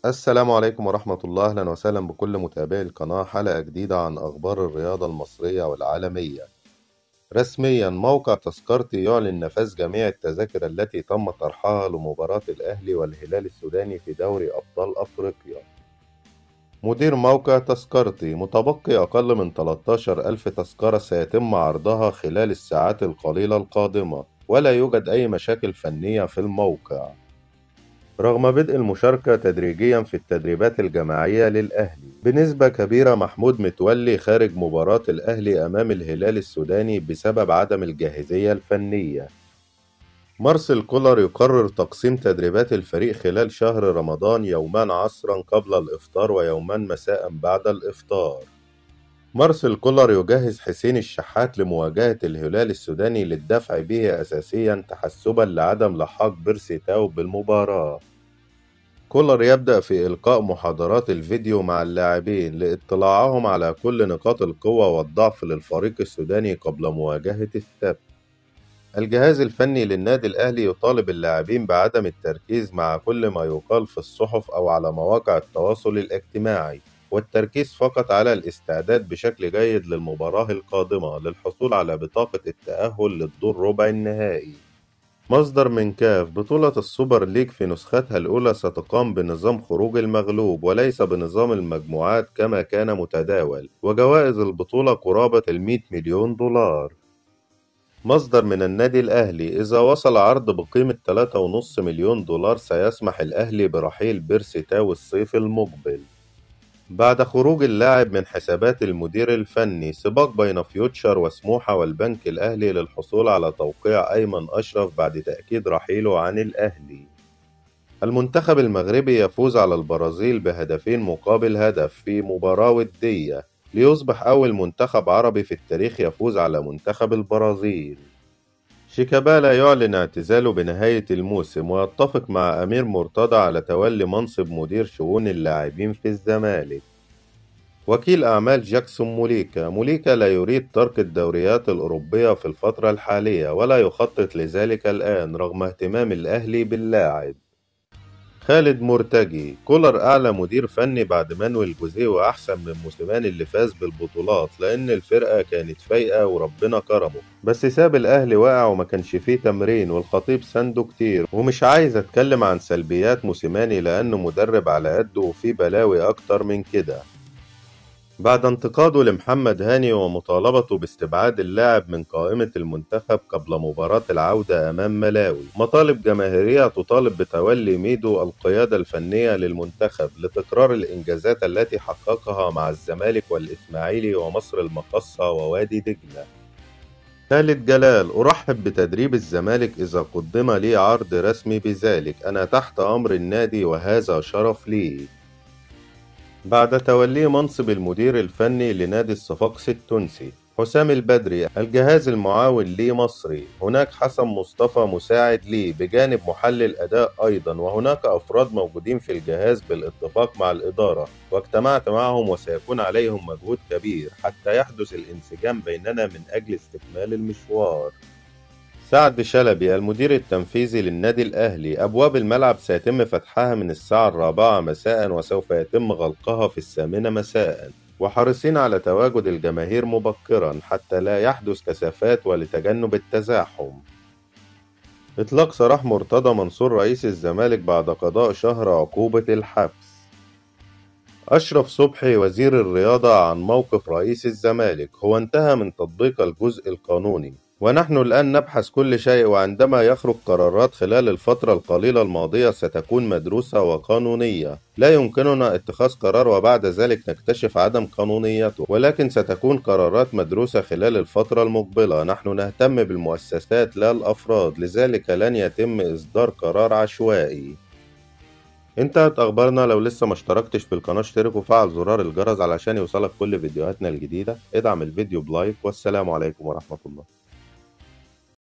السلام عليكم ورحمة الله، أهلا وسهلا بكل متابعي القناة. حلقة جديدة عن أخبار الرياضة المصرية والعالمية. رسميا موقع تذكرتي يعلن نفاذ جميع التذاكر التي تم طرحها لمباراة الأهلي والهلال السوداني في دوري أبطال أفريقيا. مدير موقع تذكرتي: متبقي أقل من 13,000 تذكرة سيتم عرضها خلال الساعات القليلة القادمة، ولا يوجد أي مشاكل فنية في الموقع. رغم بدء المشاركة تدريجيا في التدريبات الجماعية للأهلي بنسبة كبيرة، محمود متولي خارج مباراة الأهلي أمام الهلال السوداني بسبب عدم الجاهزية الفنية. مارسيل كولر يقرر تقسيم تدريبات الفريق خلال شهر رمضان، يومان عصرا قبل الإفطار ويومان مساء بعد الإفطار. مارسيل كولر يجهز حسين الشحات لمواجهة الهلال السوداني للدفع به أساسيا تحسبا لعدم لحاق بيرسي تاو بالمباراة. كولر يبدأ في إلقاء محاضرات الفيديو مع اللاعبين لاطلاعهم على كل نقاط القوة والضعف للفريق السوداني قبل مواجهة السبت. الجهاز الفني للنادي الأهلي يطالب اللاعبين بعدم التركيز مع كل ما يقال في الصحف أو على مواقع التواصل الاجتماعي، والتركيز فقط على الاستعداد بشكل جيد للمباراة القادمة للحصول على بطاقة التأهل للدور ربع النهائي. مصدر من كاف: بطولة السوبر ليج في نسختها الأولى ستقام بنظام خروج المغلوب وليس بنظام المجموعات كما كان متداول، وجوائز البطولة قرابة 100 مليون دولار. مصدر من النادي الأهلي: إذا وصل عرض بقيمة 3.5 مليون دولار سيسمح الأهلي برحيل بيرسي تاو الصيف المقبل. بعد خروج اللاعب من حسابات المدير الفني، سباق بين فيوتشر وسموحة والبنك الأهلي للحصول على توقيع أيمن أشرف بعد تأكيد رحيله عن الأهلي. المنتخب المغربي يفوز على البرازيل بهدفين مقابل هدف في مباراة ودية، ليصبح أول منتخب عربي في التاريخ يفوز على منتخب البرازيل. شيكابالا يعلن اعتزاله بنهاية الموسم ويتفق مع أمير مرتضى على تولي منصب مدير شؤون اللاعبين في الزمالك. وكيل أعمال جاكسون موليكا لا يريد ترك الدوريات الأوروبية في الفترة الحالية ولا يخطط لذلك الآن رغم اهتمام الأهلي باللاعب. خالد مرتجي: كولر أعلى مدير فني بعد مانويل جوزيه وأحسن من موسيماني اللي فاز بالبطولات، لأن الفرقة كانت فايقة وربنا كرمه، بس ساب الأهلي واقع وما كانش فيه تمرين والخطيب سنده كتير، ومش عايز أتكلم عن سلبيات موسيماني لأنه مدرب على قده وفيه بلاوي أكتر من كده. بعد انتقاده لمحمد هاني ومطالبته باستبعاد اللاعب من قائمة المنتخب قبل مباراة العودة أمام ملاوي، مطالب جماهيرية تطالب بتولي ميدو القيادة الفنية للمنتخب لتكرار الإنجازات التي حققها مع الزمالك والإسماعيلي ومصر المقاصة ووادي دجلة. خالد جلال: أرحب بتدريب الزمالك إذا قدم لي عرض رسمي بذلك، أنا تحت أمر النادي وهذا شرف لي. بعد توليه منصب المدير الفني لنادي الصفاقسي التونسي، حسام البدري: الجهاز المعاون لي مصري، هناك حسن مصطفى مساعد لي بجانب محلل أداء أيضا، وهناك أفراد موجودين في الجهاز بالاتفاق مع الإدارة واجتمعت معهم وسيكون عليهم مجهود كبير حتى يحدث الانسجام بيننا من أجل استكمال المشوار. سعد شلبي المدير التنفيذي للنادي الأهلي: أبواب الملعب سيتم فتحها من الساعة 4 مساء وسوف يتم غلقها في 8 مساء، وحريصين على تواجد الجماهير مبكرا حتى لا يحدث كثافات ولتجنب التزاحم. إطلاق سراح مرتضى منصور رئيس الزمالك بعد قضاء شهر عقوبة الحبس. أشرف صبحي وزير الرياضة عن موقف رئيس الزمالك: هو انتهى من تطبيق الجزء القانوني ونحن الآن نبحث كل شيء، وعندما يخرج قرارات خلال الفترة القليلة الماضية ستكون مدروسة وقانونية، لا يمكننا اتخاذ قرار وبعد ذلك نكتشف عدم قانونيته، ولكن ستكون قرارات مدروسة خلال الفترة المقبلة. نحن نهتم بالمؤسسات لا الأفراد، لذلك لن يتم إصدار قرار عشوائي. انتهت أخبارنا. لو لسه ما اشتركتش في القناة اشترك وفعل زرار الجرس علشان يوصلك كل فيديوهاتنا الجديدة. ادعم الفيديو بلايك، والسلام عليكم ورحمة الله.